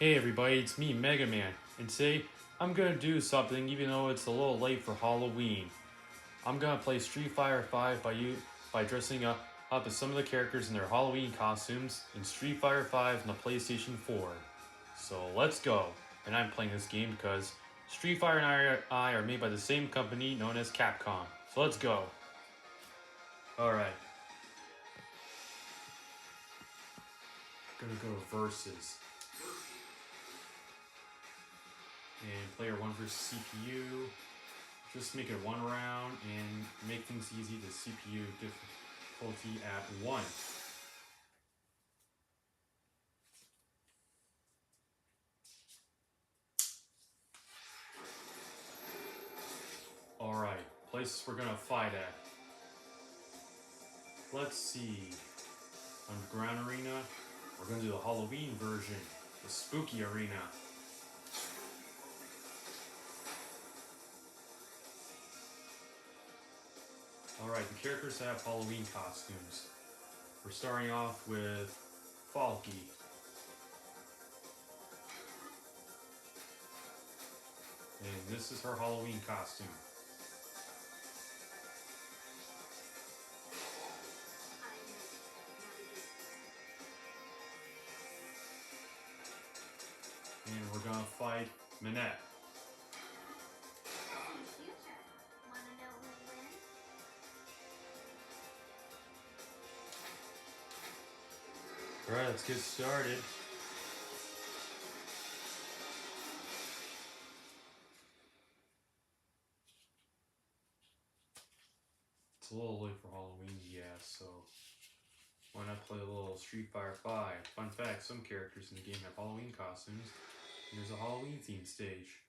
Hey everybody, it's me, Mega Man, and today I'm gonna do something even though it's a little late for Halloween. I'm gonna play Street Fighter V by dressing up as some of the characters in their Halloween costumes in Street Fighter V on the PlayStation 4. So let's go. And I'm playing this game because Street Fighter and I are made by the same company known as Capcom. So let's go. Alright, gonna go versus. And player 1 versus CPU. Just make it one round and make things easy. The CPU difficulty at 1. Alright, places we're gonna fight at. Let's see. Underground Arena. We're gonna do the Halloween version. The Spooky Arena. Alright, the characters have Halloween costumes. We're starting off with Falky. And this is her Halloween costume. And we're gonna fight Minette. Alright, let's get started. It's a little late for Halloween, yeah, so why not play a little Street Fighter V? Fun fact, some characters in the game have Halloween costumes, and there's a Halloween themed stage.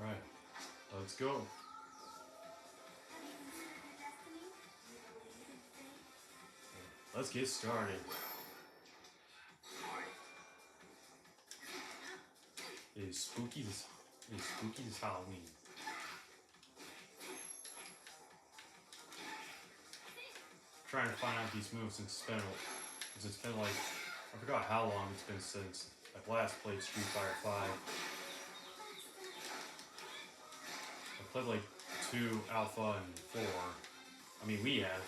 Alright, let's go. Let's get started. It is spooky this Halloween. Trying to find out these moves since it's been like, I forgot how long it's been since I've last played Street Fighter V. I played like 2, Alpha, and 4. I mean, we have.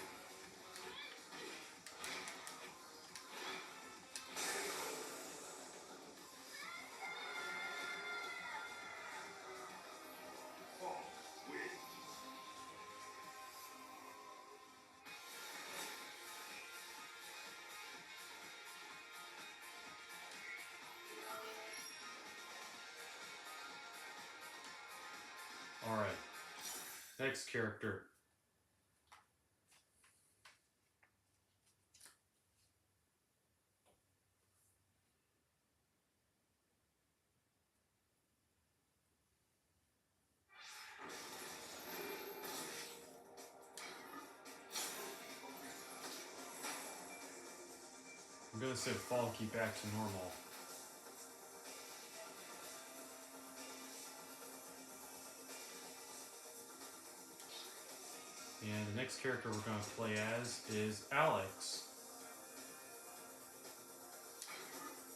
Alright, next character. I'm gonna set Falky back to normal. And the next character we're going to play as is Alex.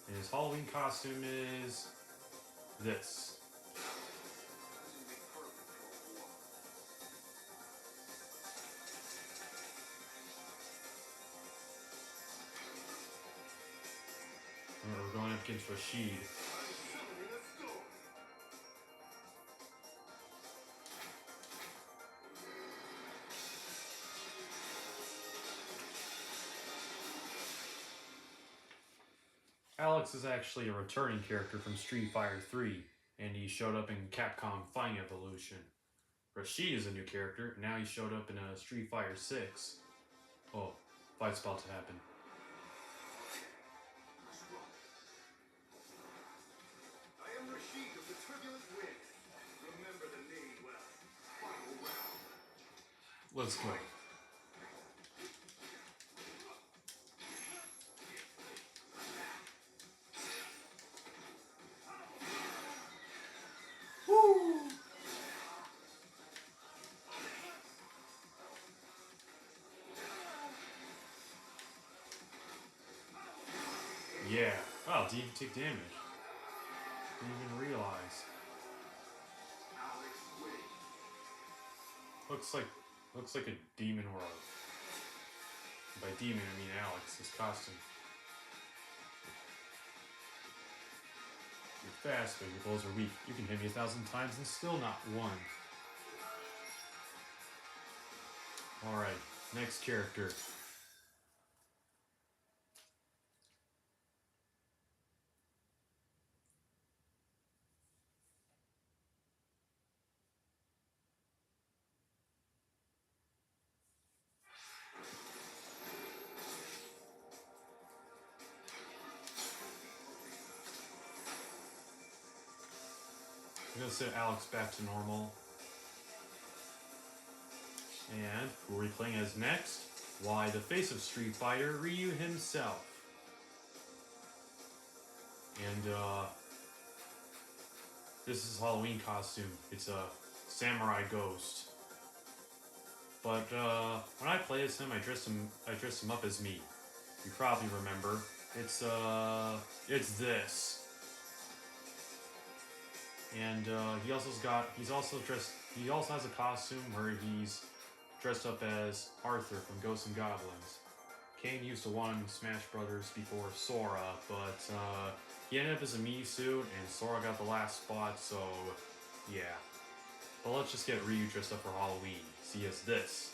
And his Halloween costume is this. And we're going up against Rashid. Alex is actually a returning character from Street Fighter 3, and he showed up in Capcom Fighting Evolution. Rashid is a new character, and now he showed up in Street Fighter 6. Oh, fight's about to happen. I am Rashid of the Turbulent Wind. Remember the name well. Final round. Let's go. didn't even take damage. Didn't even realize. Alex wins. Looks like a demon world. By demon, I mean Alex, his costume. You're fast, but your blows are weak. You can hit me 1,000 times and still not one. Alright, next character. I'm gonna set Alex back to normal. And who are we playing as next? Why, the face of Street Fighter, Ryu himself. And this is Halloween costume. It's a samurai ghost. But when I play as him, I dress him up as me. You probably remember. It's this. And he also has a costume where he's dressed up as Arthur from Ghosts and Goblins. Kane used to won Smash Brothers before Sora, but he ended up as a Mii suit, and Sora got the last spot, so yeah. But let's just get Ryu dressed up for Halloween. See as this.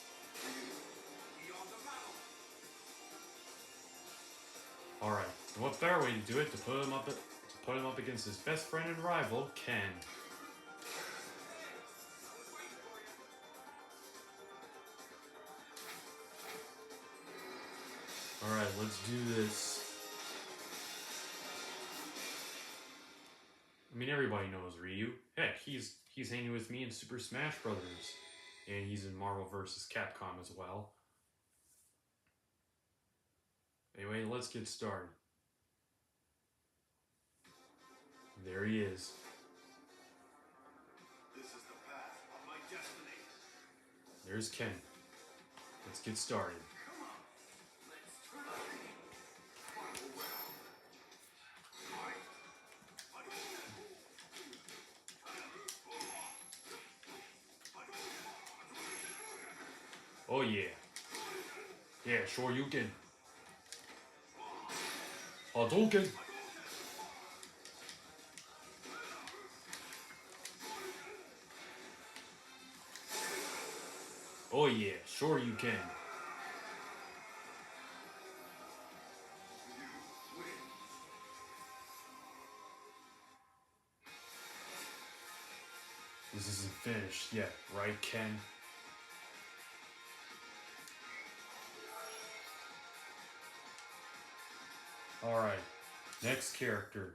Alright, and what better way to do it to put him up against his best friend and rival, Ken. Alright, let's do this. I mean, everybody knows Ryu. Heck, he's hanging with me in Super Smash Brothers. And he's in Marvel vs. Capcom as well. Anyway, let's get started. There he is. This is the path of my destiny. There's Ken. Let's get started. Come on. Let's try. Final round. Fight. Oh yeah. Yeah, sure you can. Hadouken! Oh yeah, sure you can. This isn't finished yet, right, Ken? Alright, next character.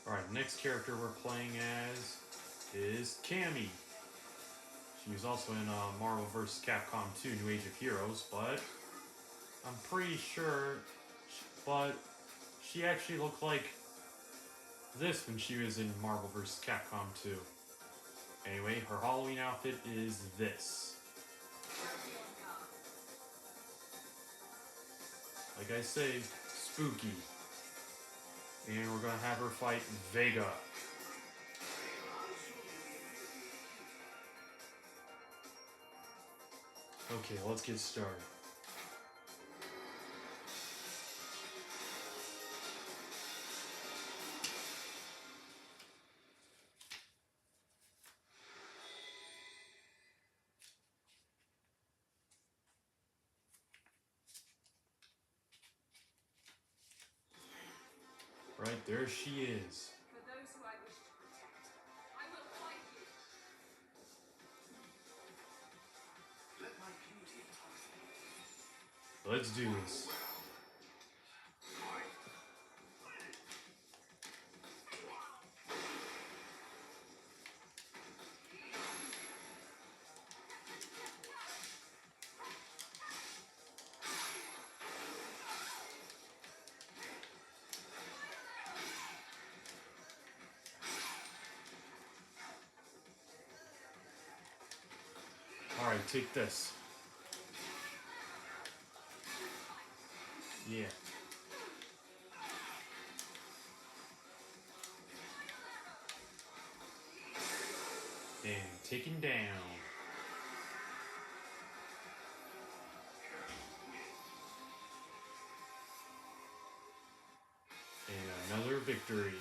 Alright, next character we're playing as is Cammy. She was also in Marvel vs. Capcom 2 New Age of Heroes, but I'm pretty sure, but she actually looked like this when she was in Marvel vs. Capcom 2. Anyway, her Halloween outfit is this. Like I say, spooky. And we're gonna have her fight Vega. Okay, let's get started. Right, there she is. For those who I wish to protect, I will fight you. Let my beauty touch me. Let's do this. take this. Yeah. And taken down. And another victory.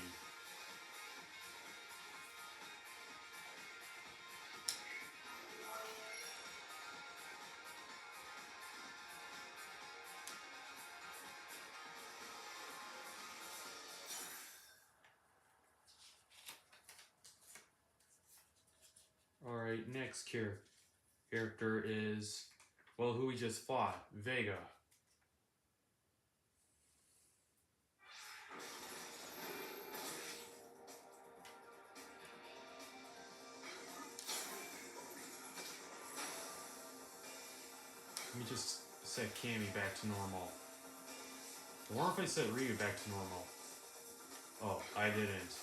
Alright, next character is, well, who we just fought, Vega. Let me just set Cammy back to normal. Or if I set Ryu back to normal. Oh, I didn't.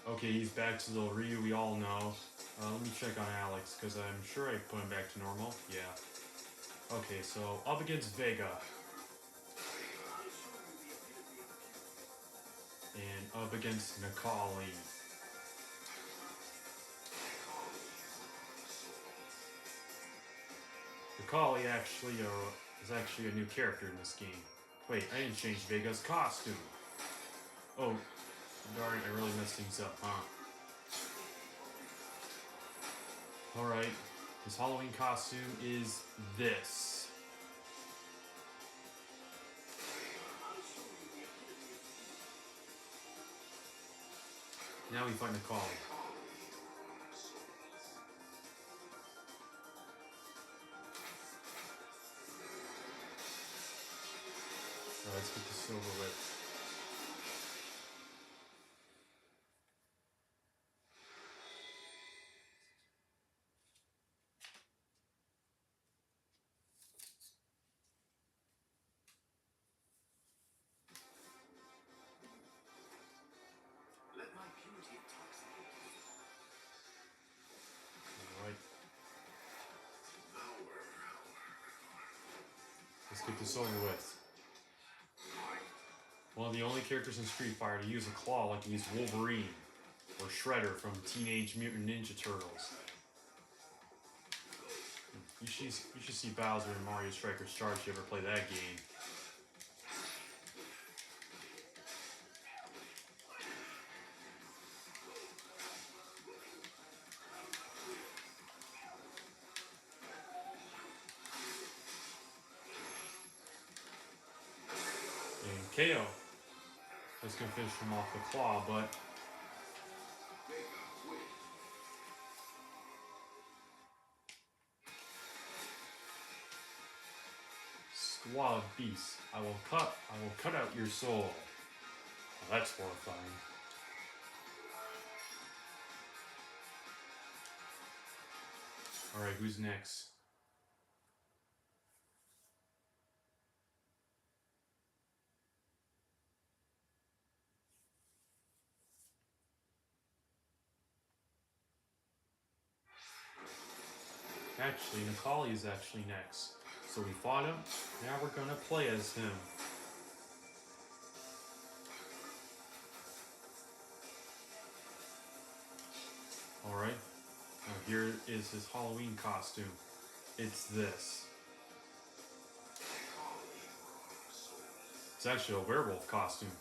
Okay, he's back to the Ryu we all know. Let me check on Alex, because I'm sure I put him back to normal. Yeah. Okay, so up against Vega. And up against Necalli. Necalli actually is actually a new character in this game. Wait, I didn't change Vega's costume. Oh, darn, I really messed things up, huh? Alright, his Halloween costume is this. Now we fight Necalli. Alright, let's get this over with. Let my beauty intoxicate you. Alright. Let's get this over with. One of the only characters in Street Fighter to use a claw like he used Wolverine or Shredder from Teenage Mutant Ninja Turtles. You should see Bowser in Mario Strikers Charge if you ever play that game. And KO. That's gonna finish him off the claw, but Squad Beast, I will cut out your soul. Well, that's horrifying. Alright, who's next? Actually, Necalli is actually next. So we fought him, now we're gonna play as him. Alright, now here is his Halloween costume. It's this. It's actually a werewolf costume.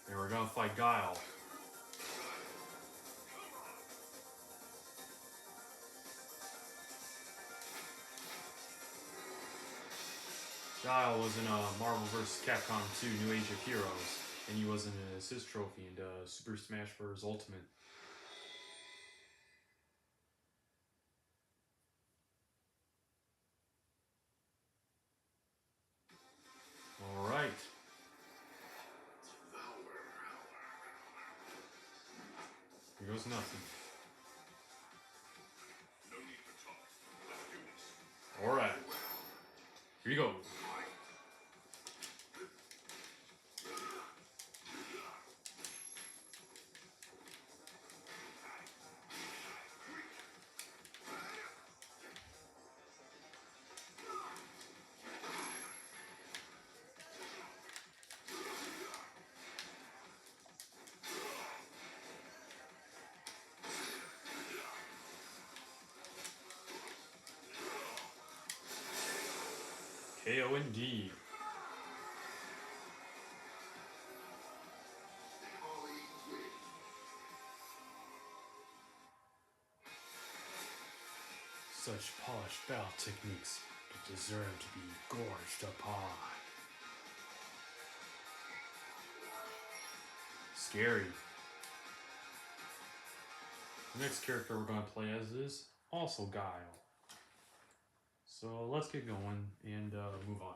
And we're gonna fight Guile. Guile was in Marvel vs. Capcom 2 New Age of Heroes, and he was in an assist trophy in Super Smash Bros. Ultimate. Alright. Here goes nothing. Alright. Here you go. KO indeed. Holly wins. Such polished battle techniques deserve to be gorged upon. Scary. The next character we're going to play as is also Guile. So let's get going and move on.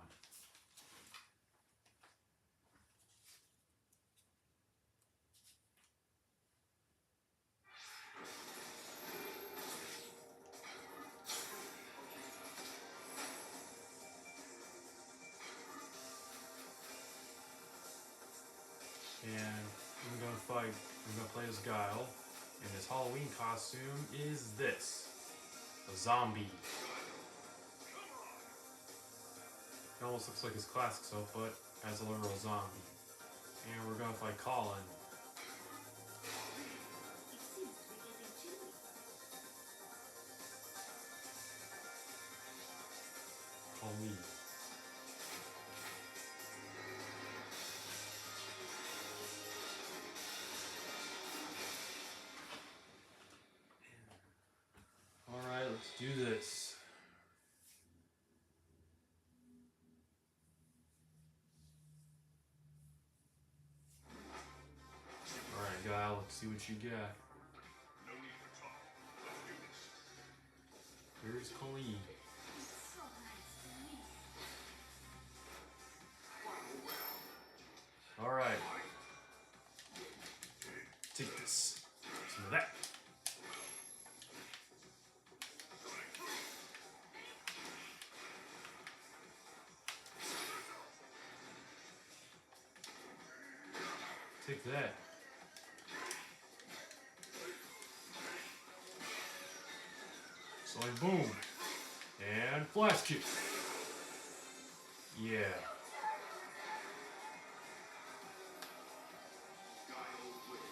And we're gonna play as Guile, and his Halloween costume is this: a zombie. It almost looks like his classic self, but as a literal zombie. And we're gonna fight Colin. Colleen. Alright, let's do this. Alright, Guile, let's see what you got. No need for talk. Let's do this. Here's Colleen. So nice to meet you. Final round. Alright. Take this. Some of that. Take that. So like boom. And flash kick. Yeah. Guile wins.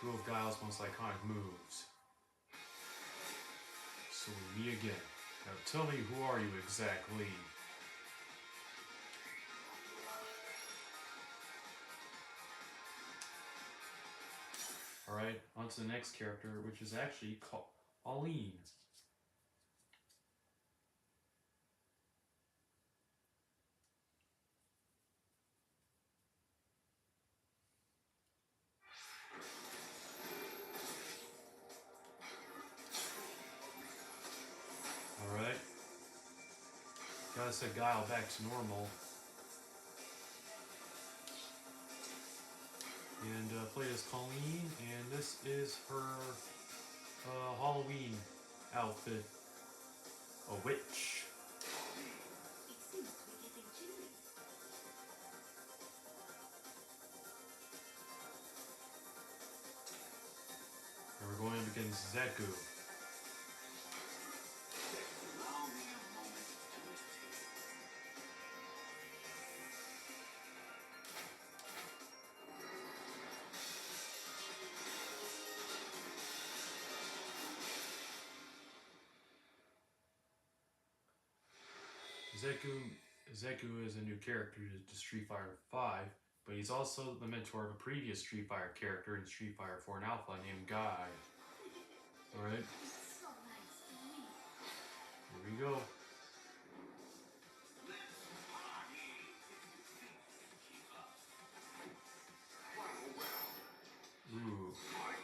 Two of Guile's most iconic moves. So we meet again. Now tell me, who are you exactly? Alright, on to the next character, which is actually Colleen. Alright. Gotta set Guile back to normal. And play as Colleen, and this is her Halloween outfit. A witch. It seems to be getting chilly. And we're going up against Zeku. Allow me a moment to meditate. Zeku is a new character to Street Fighter V, but he's also the mentor of a previous Street Fighter character in Street Fighter 4 and Alpha named Guy. Alright, So nice to meet you. here we go. Final round. Ooh. Fight.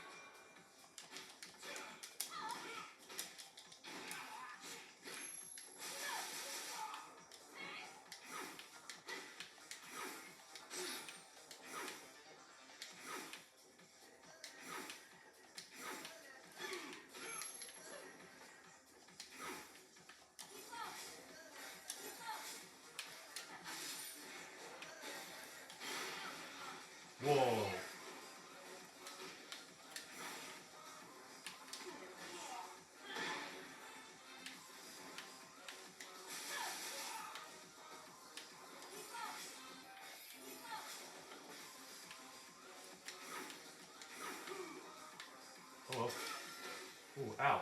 Whoa. Oh, ooh, ow.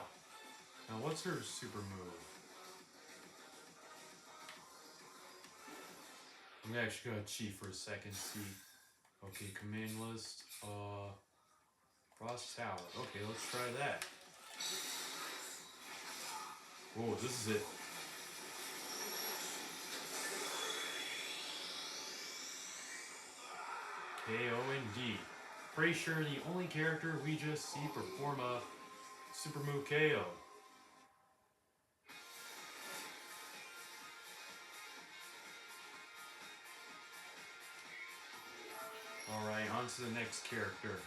Now what's her super move? I'm actually gonna cheat for a second, see. Okay, command list. Cross tower. Okay, let's try that. Whoa, this is it. KO indeed. Pretty sure the only character we just see perform a super move KO. Alright, on to the next character.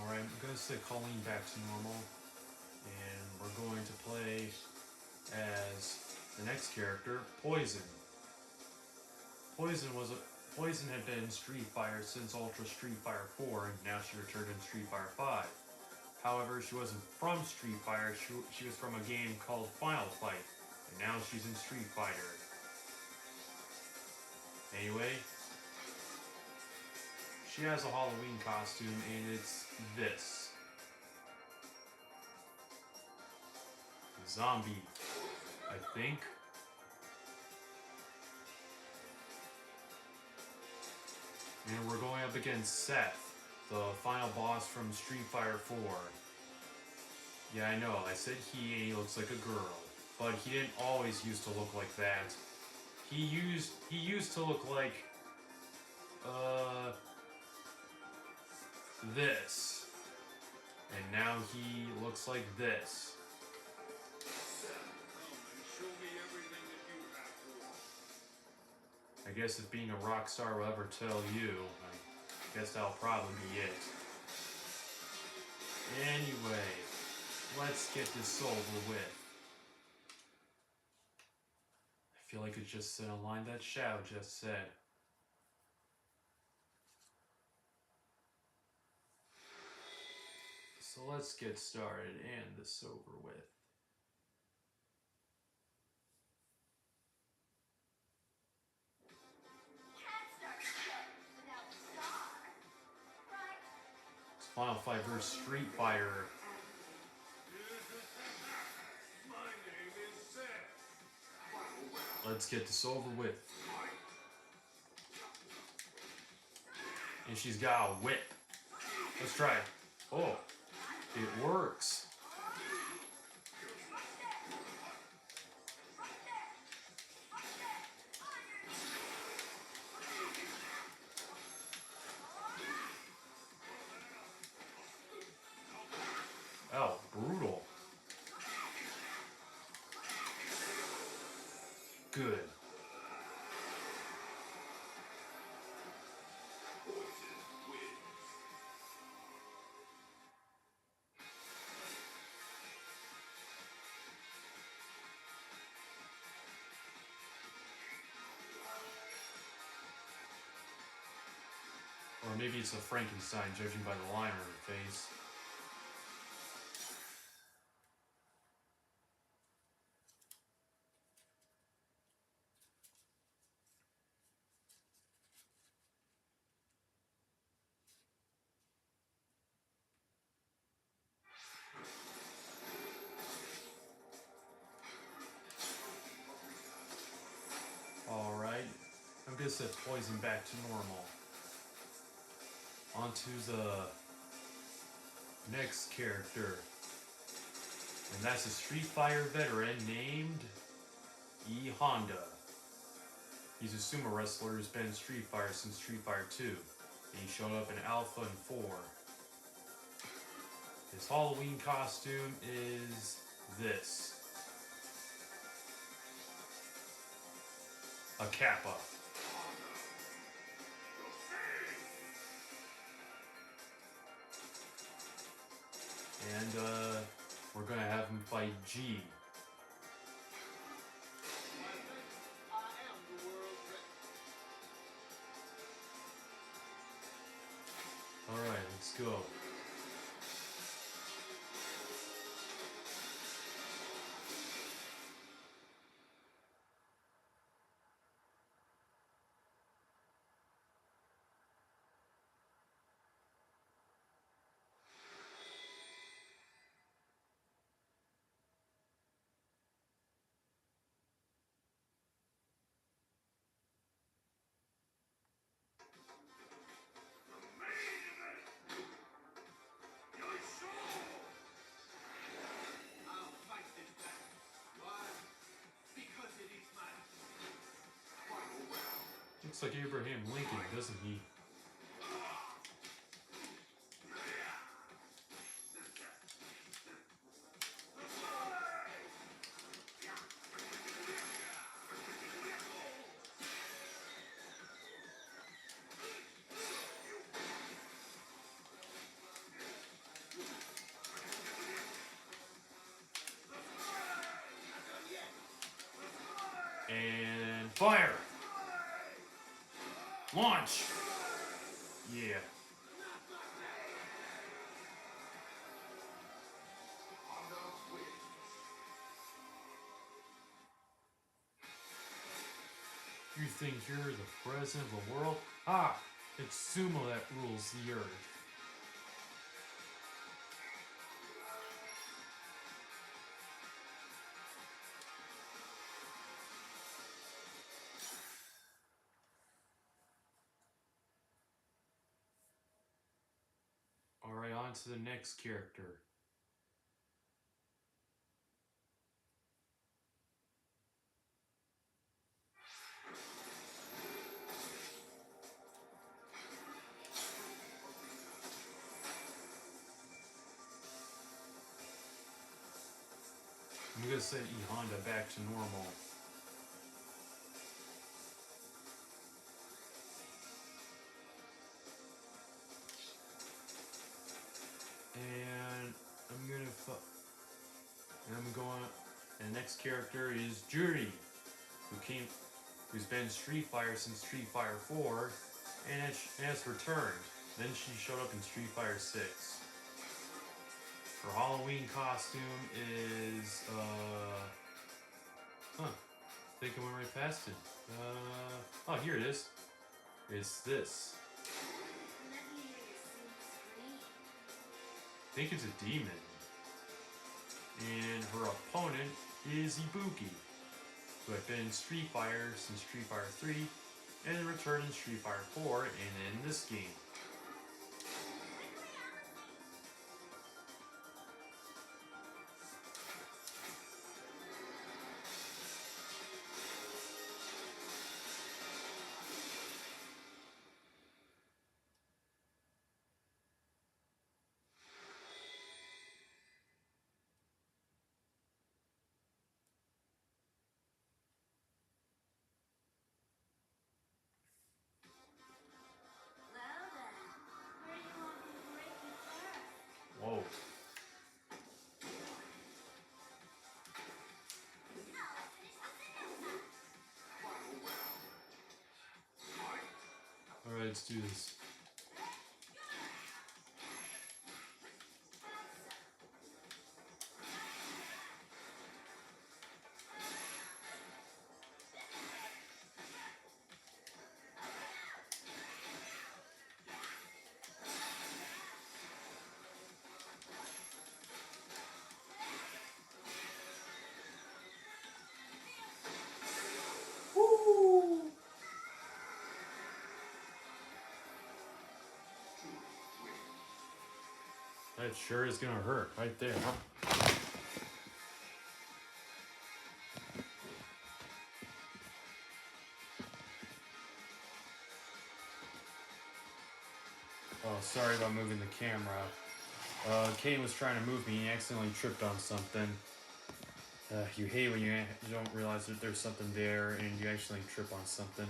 Alright, I'm gonna set Colleen back to normal. And we're going to play as the next character, Poison. Poison had been in Street Fighter since Ultra Street Fighter 4, and now she returned in Street Fighter 5. However, she wasn't from Street Fighter, she was from a game called Final Fight, and now she's in Street Fighter. Anyway, she has a Halloween costume, and it's this. Zombie, I think. And we're going up against Seth, the final boss from Street Fighter 4. Yeah, I know, I said he and he looks like a girl, but he didn't always used to look like that. He used to look like this. And now he looks like this. I guess if being a rock star will ever tell you, I guess that'll probably be it. Anyway, let's get this over with. I feel like it just said a line that Shao just said. So let's get started and this over with. It's Final Fight vs. Street Fighter. Let's get this over with. And she's got a whip. Let's try it. Oh, it works. Oh, brutal. Good. Or maybe it's a Frankenstein, judging by the line on her face. Alright, I'm gonna set Poison back to normal. On to the next character. And that's a Street Fighter veteran named E Honda. He's a sumo wrestler who's been in Street Fighter since Street Fighter 2. And he showed up in Alpha and 4. His Halloween costume is this. A kappa. And we're gonna have him fight G. go. I'll fight this back. Why? Because it is my final round. Looks like Abraham Lincoln, doesn't he? And fire! Launch! Yeah. You think you're the president of the world? Ah! It's Sumo that rules the earth. Alright, on to the next character. I'm gonna set E Honda back to normal. And I'm going. And the next character is Judy, who's been Street Fighter since Street Fighter 4, and has returned. Then she showed up in Street Fighter 6. Her Halloween costume is I think I went right past it. Oh, here it is. It's this. I think it's a demon. And her opponent is Ibuki, who had been in Street Fighter since Street Fighter 3, and returned in Street Fighter 4 and in this game. Whoa. Alright, let's do this. That sure is gonna hurt right there, huh? Oh, sorry about moving the camera. Kane was trying to move me and he accidentally tripped on something. You hate when you don't realize that there's something there and you actually trip on something.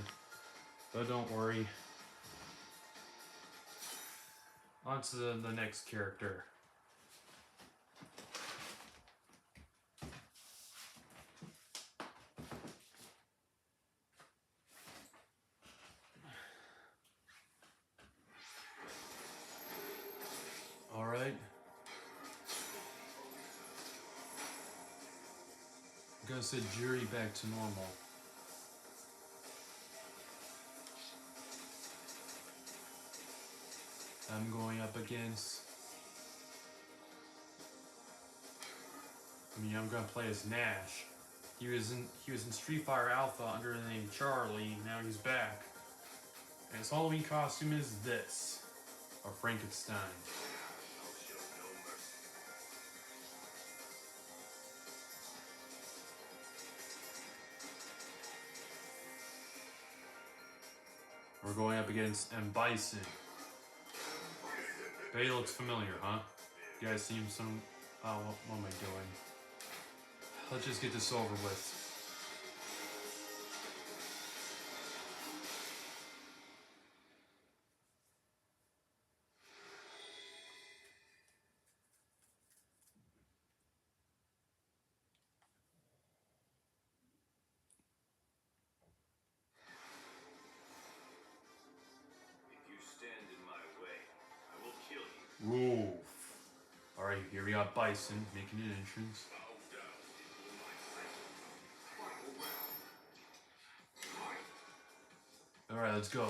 But don't worry. On to the next character. gonna set Jury back to normal. I'm going up against. I'm gonna play as Nash. He was in Street Fighter Alpha under the name Charlie. Now he's back, and his Halloween costume is this, a Frankenstein. I'll show no mercy. We're going up against M. Bison. But he looks familiar, huh? You guys see him some... Oh, what am I doing? Let's just get this over with. If you stand in my way, I will kill you. Woof. Alright, here we got Bison making an entrance. Bow down before my sight. Final round. Fight. Alright, let's go.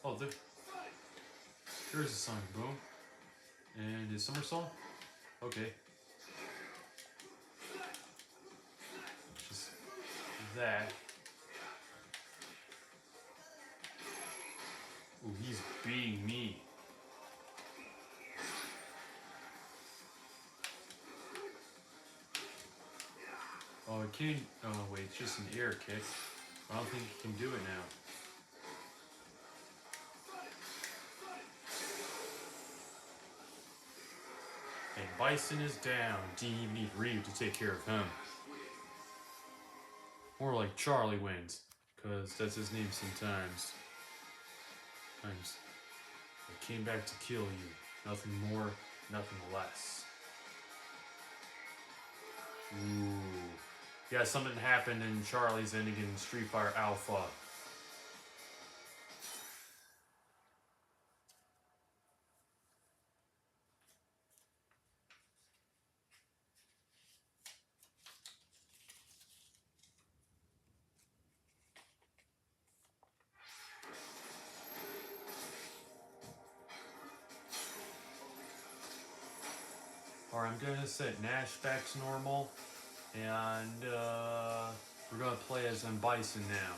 Oh, there's a Sonic Boom. And his somersault? Okay. Just that. Ooh, he's beating me. Oh, it can't. Oh, wait, it's just an air kick. I don't think he can do it now. And Bison is down. Didn't even need Ryu to take care of him. More like Charlie wins, because that's his name sometimes. I came back to kill you. Nothing more, nothing less. Ooh. Yeah, something happened in Charlie's ending in Street Fighter Alpha. Alright, I'm gonna set Nash back to normal, and we're gonna play as M. Bison now.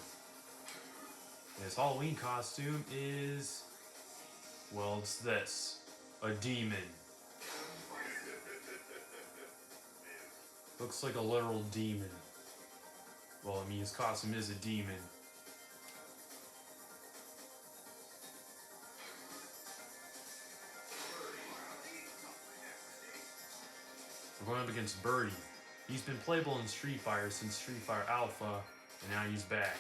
His Halloween costume is, well, it's this, a demon. Looks like a literal demon. Well, I mean, his costume is a demon. We're going up against Birdie. He's been playable in Street Fighter since Street Fighter Alpha, and now he's back.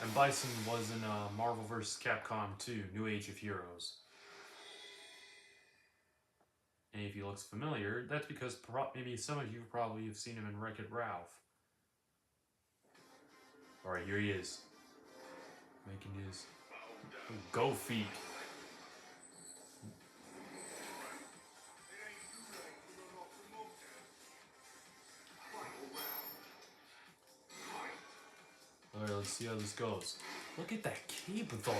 And Bison was in Marvel vs. Capcom 2, New Age of Heroes. And if he looks familiar, that's because maybe some of you probably have seen him in Wreck-It Ralph. Alright, here he is. Making his go feet. Alright, let's see how this goes. Look at that cape though.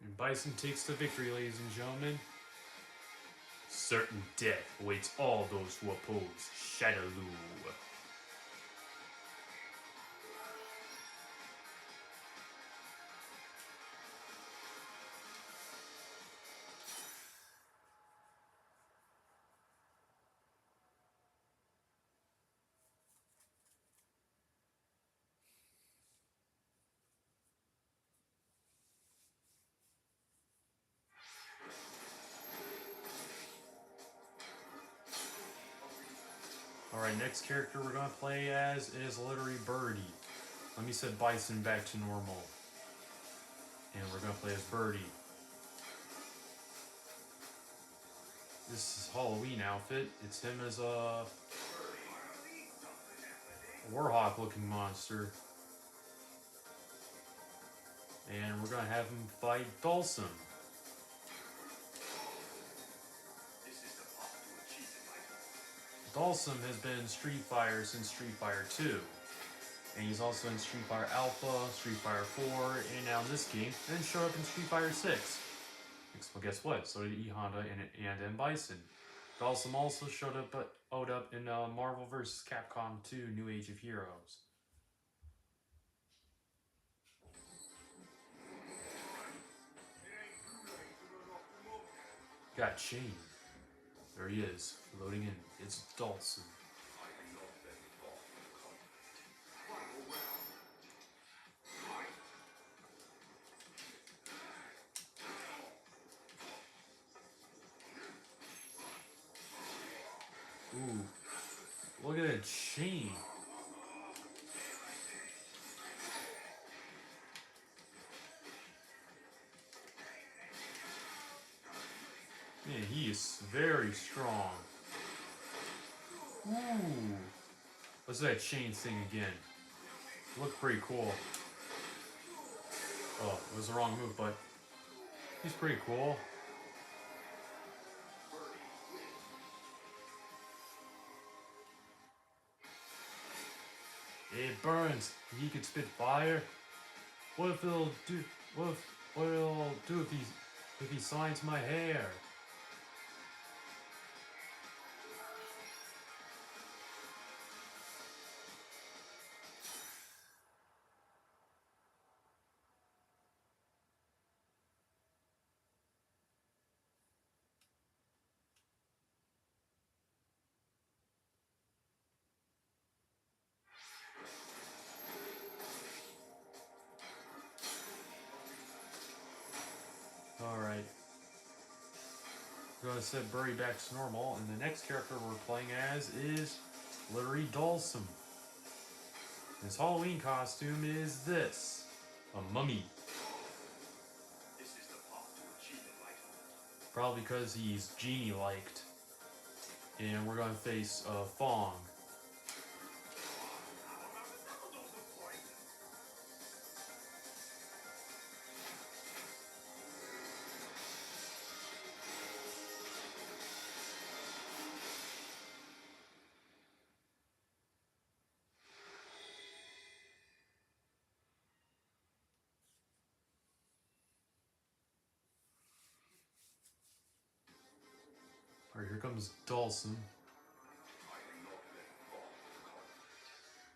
And Bison takes the victory, ladies and gentlemen. Certain death awaits all those who oppose Shadaloo. Alright, next character we're gonna play as is literally Birdie. Let me set Bison back to normal. And we're gonna play as Birdie. This is Halloween outfit. It's him as a Warhawk looking monster. And we're gonna have him fight Dhalsim. Dhalsim has been in Street Fighter since Street Fighter 2. And he's also in Street Fighter Alpha, Street Fighter 4, and now in this game, and then showed up in Street Fighter 6. Well, guess what? So did E Honda and M. Bison. Dhalsim also showed up in Marvel vs. Capcom 2 New Age of Heroes. Got Shane. There he is, loading in. It's Dhalsim. Ooh, look at that Shane. Man, he is very strong. Ooh. Let's do that Shane thing again. Looked pretty cool. Oh, it was the wrong move, but he's pretty cool. It burns. He could spit fire. What if it'll do? What it'll do if he signs my hair? Alright. We're gonna set Birdie back to normal, and the next character we're playing as is literally Dhalsim. His Halloween costume is this. A mummy. Probably because he's genie-liked. And we're gonna face Fong. Alright, here comes Dhalsim.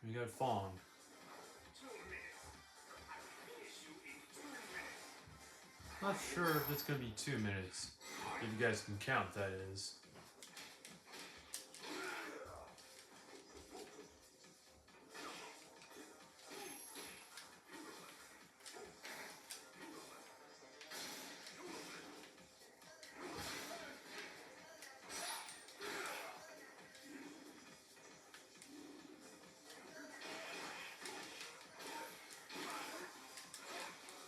We got Fong. Not sure if it's gonna be 2 minutes. If you guys can count, that is.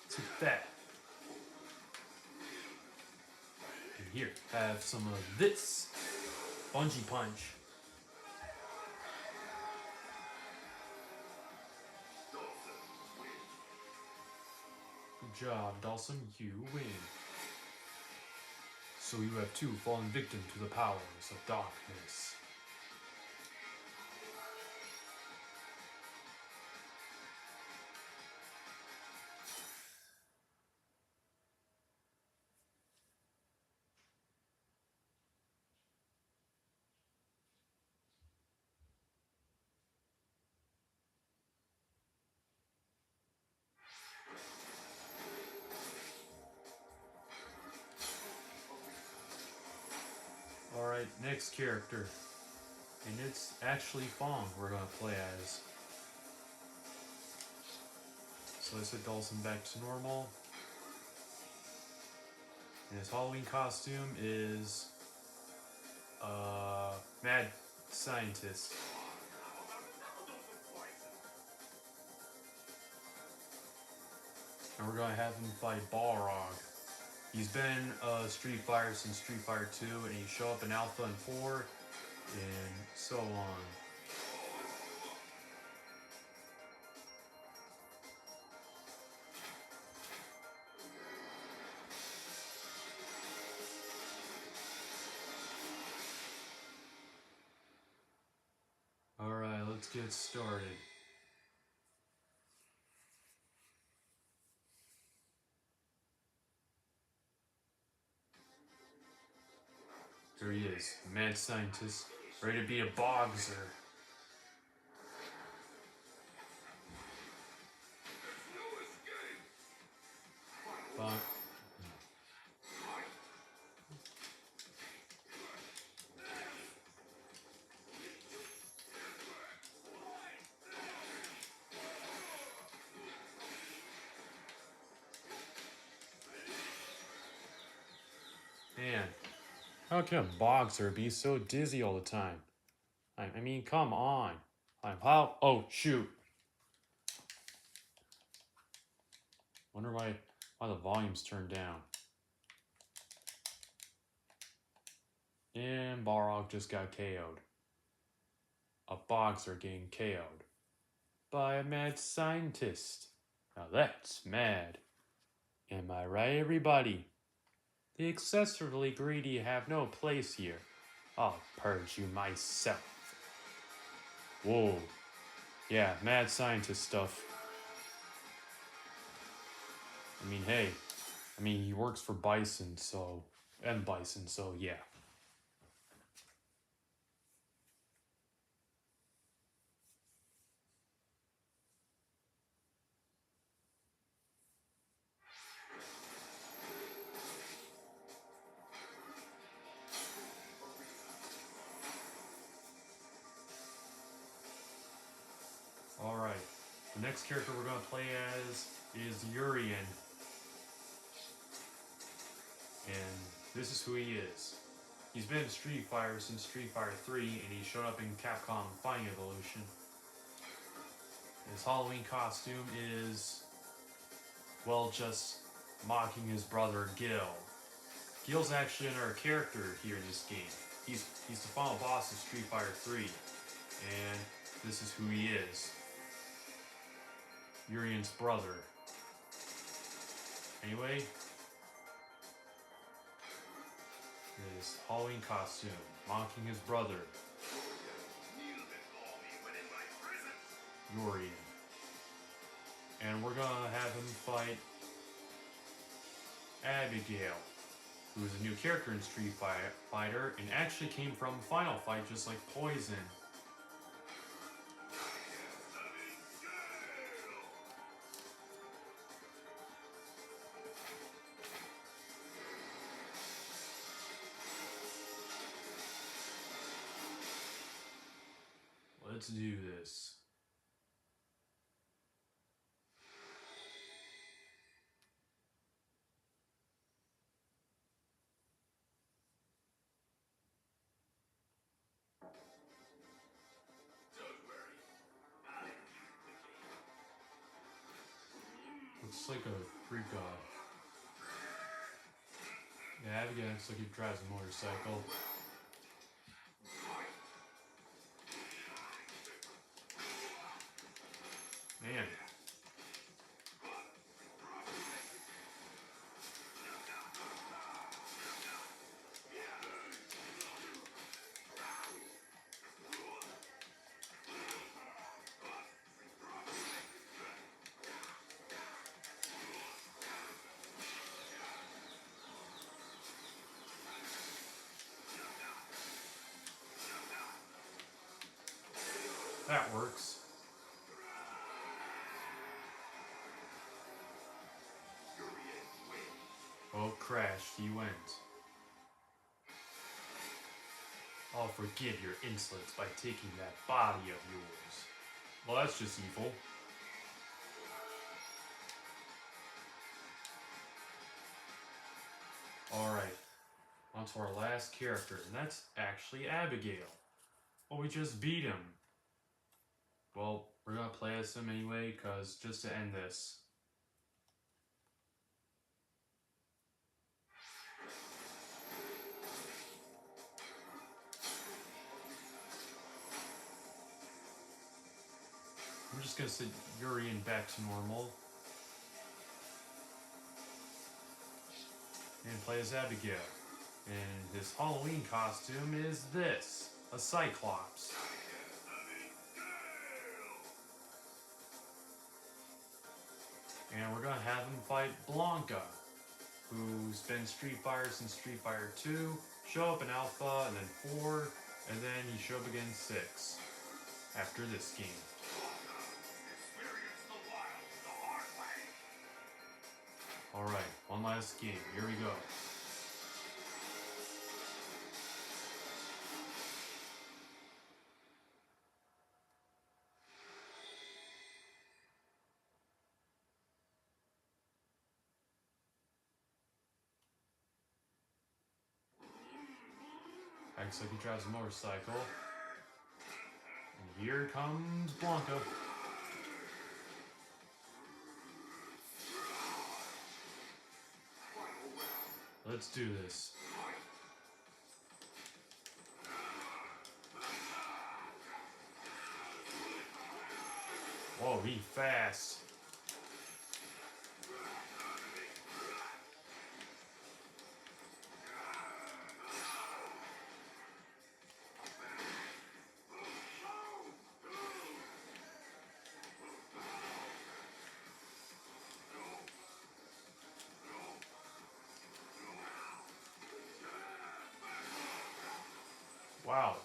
Take that. And here, have some of this. Bungee punch. Good job, Dhalsim. You win. So you have two fallen victim to the powers of darkness. Alright, next character. And it's actually Fong we're gonna play as. So I set Dhalsim back to normal. And his Halloween costume is scientist. And we're gonna have him fight Balrog. He's been Street Fighter since Street Fighter 2, and he show up in Alpha and 4, and so on. Alright, let's get started. Here he is, mad scientist, ready to be a boxer. But man, how can a boxer be so dizzy all the time? I mean, come on. How? Oh, shoot. Wonder why the volume's turned down. And Balrog just got KO'd. A boxer getting KO'd by a mad scientist. Now that's mad. Am I right, everybody? The excessively greedy have no place here. I'll purge you myself. Whoa. Yeah, mad scientist stuff. I mean, hey. I mean, he works for Bison, so... And Bison, so yeah. Alright. The next character we're going to play as is Urien. And this is who he is. He's been in Street Fighter since Street Fighter 3, and he showed up in Capcom Fighting Evolution. His Halloween costume is, well, just mocking his brother Gil. Gil's actually another character here in this game. He's the final boss of Street Fighter 3, and this is who he is. Urien's brother. Anyway, his Halloween costume, mocking his brother, Urien. And we're gonna have him fight Abigail, who is a new character in Street Fighter, and actually came from Final Fight just like Poison. Let's do this. Looks like a Greek god. Yeah, Abigail looks like he drives a motorcycle. Man. That works. Oh, crashed. He went. I'll forgive your insolence by taking that body of yours. Well, that's just evil. Alright. On to our last character, and that's actually Abigail. Oh, we just beat him. Well, we're gonna play as him anyway, cause just to end this. I'm just gonna set Urian back to normal. And play as Abigail. And his Halloween costume is this, a Cyclops. And we're gonna have him fight Blanca, who's been Street Fighter since Street Fighter 2, show up in Alpha, and then 4, and then he show up again 6, after this game. Experience the wild the hard way. Alright, one last game, here we go. Acts like he drives a motorcycle. And here comes Blanca. Let's do this. Whoa, he fast. Wow.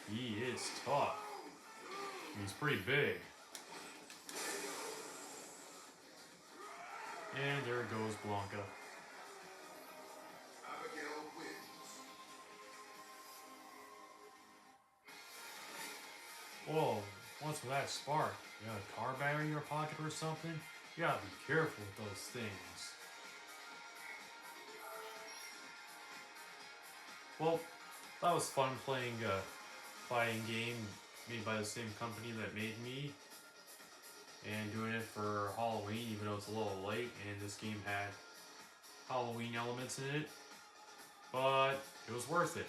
He is tough. He's pretty big. And there goes Blanca. Abigail wins. Whoa, what's with that spark? You got a car battery in your pocket or something? You gotta be careful with those things. Well, that was fun playing a fighting game made by the same company that made me. And doing it for Halloween, even though it's a little late, and this game had Halloween elements in it. But it was worth it.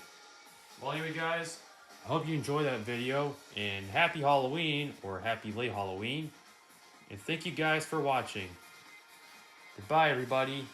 Well, anyway, guys, I hope you enjoyed that video, and happy Halloween, or happy late Halloween. And thank you guys for watching. Goodbye, everybody.